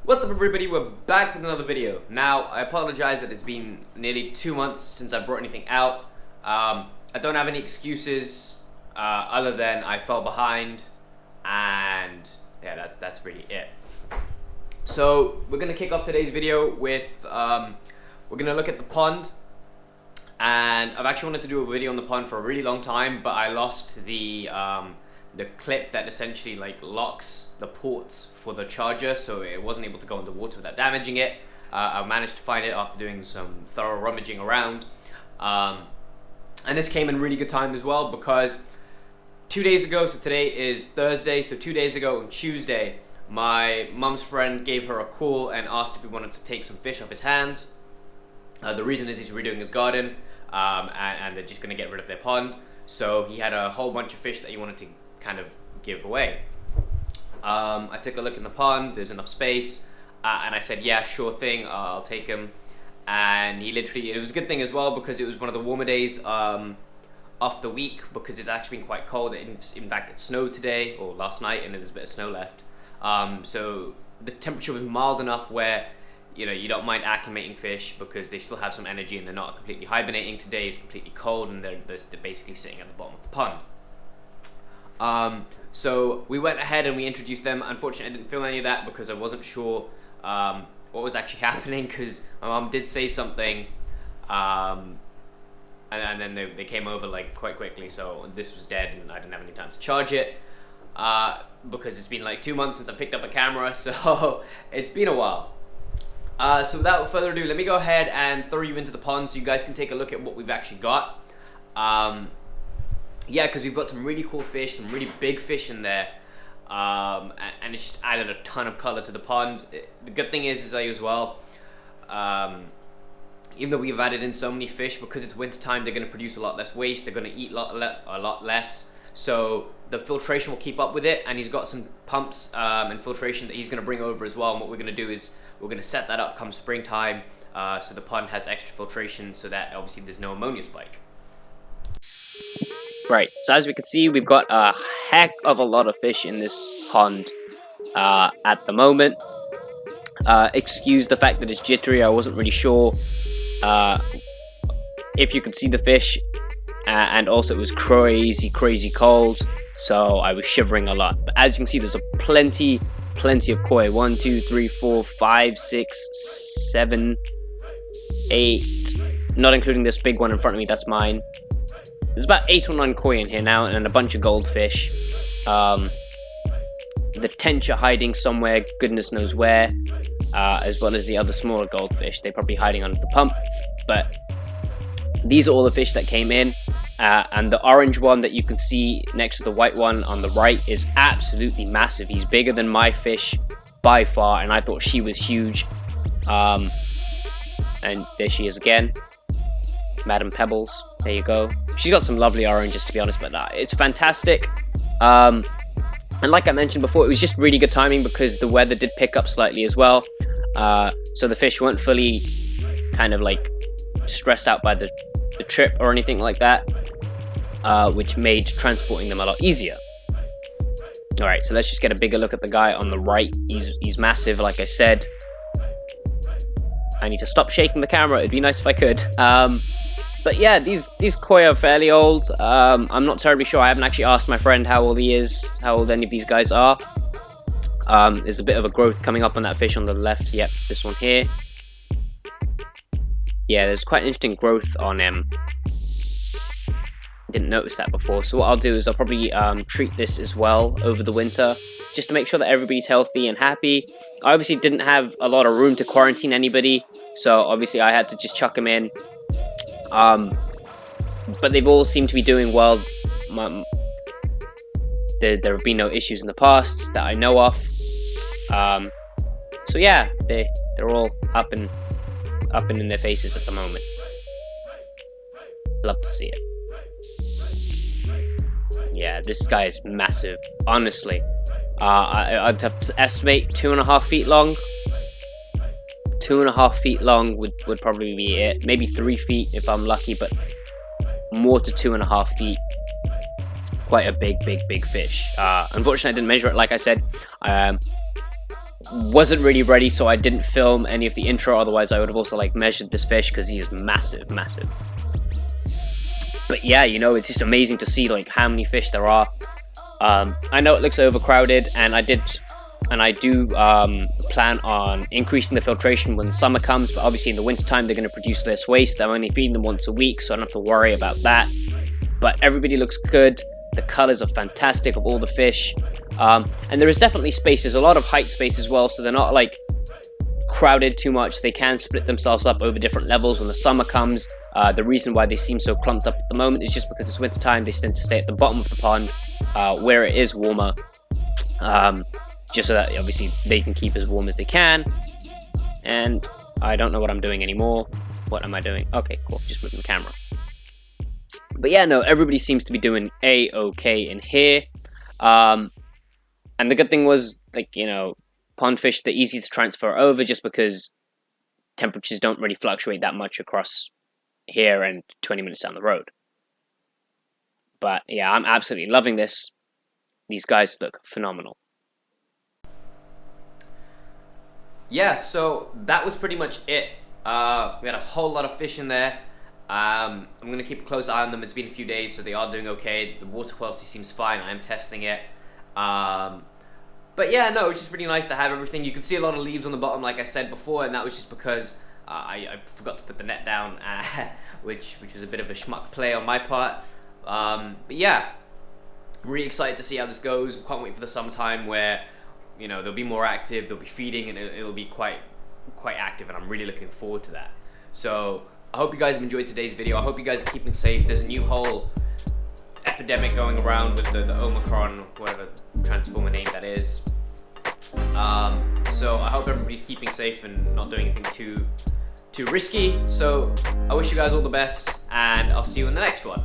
What's up everybody, we're back with another video. Now, I apologize that it's been nearly 2 months since I brought anything out. I don't have any excuses other than I fell behind, and yeah, that's really it. So, we're going to kick off today's video with, we're going to look at the pond. And I've actually wanted to do a video on the pond for a really long time, but I lost the clip that essentially like locks the ports for the charger, so it wasn't able to go underwater without damaging it. I managed to find it after doing some thorough rummaging around, and this came in really good time as well, because 2 days ago, so today is Thursday, so 2 days ago on Tuesday, my mum's friend gave her a call and asked if we wanted to take some fish off his hands. The reason is he's redoing his garden, and they're just going to get rid of their pond, so he had a whole bunch of fish that he wanted to kind of give away. I took a look in the pond, there's enough space, and I said, yeah, sure thing, I'll take him. And he literally, it was a good thing as well, because it was one of the warmer days of the week, because it's actually been quite cold. In fact, it snowed today, or last night, and there's a bit of snow left. So the temperature was mild enough where, you know, you don't mind acclimating fish because they still have some energy and they're not completely hibernating. Today is completely cold and they're basically sitting at the bottom of the pond. So we went ahead and we introduced them. Unfortunately, I didn't film any of that because I wasn't sure what was actually happening, because my mom did say something, and then they came over like quite quickly, so this was dead and I didn't have any time to charge it, because it's been like 2 months since I picked up a camera, so it's been a while. So without further ado, let me go ahead and throw you into the pond so you guys can take a look at what we've actually got. Yeah, because we've got some really cool fish, some really big fish in there, and it's just added a ton of color to the pond. The good thing is as well, even though we've added in so many fish, because it's winter time, they're going to produce a lot less waste, they're going to eat a lot less, so the filtration will keep up with it, and he's got some pumps and filtration that he's going to bring over as well. And what we're going to do is we're going to set that up come springtime, so the pond has extra filtration, so that obviously there's no ammonia spike. Right, so as we can see, we've got a heck of a lot of fish in this pond at the moment. Excuse the fact that it's jittery, I wasn't really sure if you could see the fish, and also it was crazy cold, so I was shivering a lot. But as you can see, there's plenty of koi. 1, 2, 3, 4, 5, 6, 7, 8, not including this big one in front of me, that's mine. There's about 8 or 9 koi in here now, and a bunch of goldfish. The tench are hiding somewhere, goodness knows where, as well as the other smaller goldfish. They're probably hiding under the pump, but these are all the fish that came in. And the orange one that you can see next to the white one on the right is absolutely massive. He's bigger than my fish by far, and I thought she was huge. And there she is again, Madam Pebbles. There you go. She's got some lovely oranges, to be honest, but it's fantastic. And like I mentioned before, it was just really good timing because the weather did pick up slightly as well. So the fish weren't fully kind of like stressed out by the trip or anything like that, which made transporting them a lot easier. Alright, so let's just get a bigger look at the guy on the right. He's massive, like I said. I need to stop shaking the camera, it'd be nice if I could. But yeah, these koi are fairly old. I'm not terribly sure, I haven't actually asked my friend how old he is, how old any of these guys are. There's a bit of a growth coming up on that fish on the left. Yep, this one here. Yeah, there's quite an interesting growth on him. Didn't notice that before. So what I'll do is I'll probably treat this as well over the winter, just to make sure that everybody's healthy and happy. I obviously didn't have a lot of room to quarantine anybody, so obviously I had to just chuck them in. But they've all seemed to be doing well. There have been no issues in the past that I know of. So yeah, they're all up and in their faces at the moment. Love to see it. Yeah, this guy is massive, honestly. I'd have to estimate 2.5 feet long. 2.5 feet long would probably be it. Maybe 3 feet if I'm lucky, but more to 2.5 feet. Quite a big fish. Unfortunately, I didn't measure it, like I said. wasn't really ready, so I didn't film any of the intro. Otherwise, I would have also like measured this fish because he is massive, massive. But yeah, you know, it's just amazing to see like how many fish there are. I know it looks overcrowded, and I do plan on increasing the filtration when summer comes, but obviously in the wintertime they're going to produce less waste. I'm only feeding them once a week, so I don't have to worry about that. But everybody looks good. The colors are fantastic of all the fish. And there is definitely space. There's a lot of height space as well, so they're not like crowded too much. They can split themselves up over different levels when the summer comes. The reason why they seem so clumped up at the moment is just because it's wintertime. They tend to stay at the bottom of the pond where it is warmer. Just so that obviously they can keep as warm as they can. And I don't know what I'm doing anymore. What am I doing? Okay, cool. Just moving the camera. But yeah, no, everybody seems to be doing A-okay in here. And the good thing was, like, you know, pond fish, they're easy to transfer over just because temperatures don't really fluctuate that much across here and 20 minutes down the road. But yeah, I'm absolutely loving this. These guys look phenomenal. Yeah, so that was pretty much it. We had a whole lot of fish in there. I'm going to keep a close eye on them. It's been a few days, so they are doing okay. The water quality seems fine. I am testing it. But yeah, no, it's just really nice to have everything. You can see a lot of leaves on the bottom, like I said before, and that was just because I forgot to put the net down, which was a bit of a schmuck play on my part. But yeah, really excited to see how this goes. Can't wait for the summertime where, you know, they'll be more active, they'll be feeding, and it'll be quite active, and I'm really looking forward to that. So I hope you guys have enjoyed today's video. I hope you guys are keeping safe. There's a new whole epidemic going around with the Omicron, whatever transformer name that is. So I hope everybody's keeping safe and not doing anything too risky. So I wish you guys all the best, and I'll see you in the next one.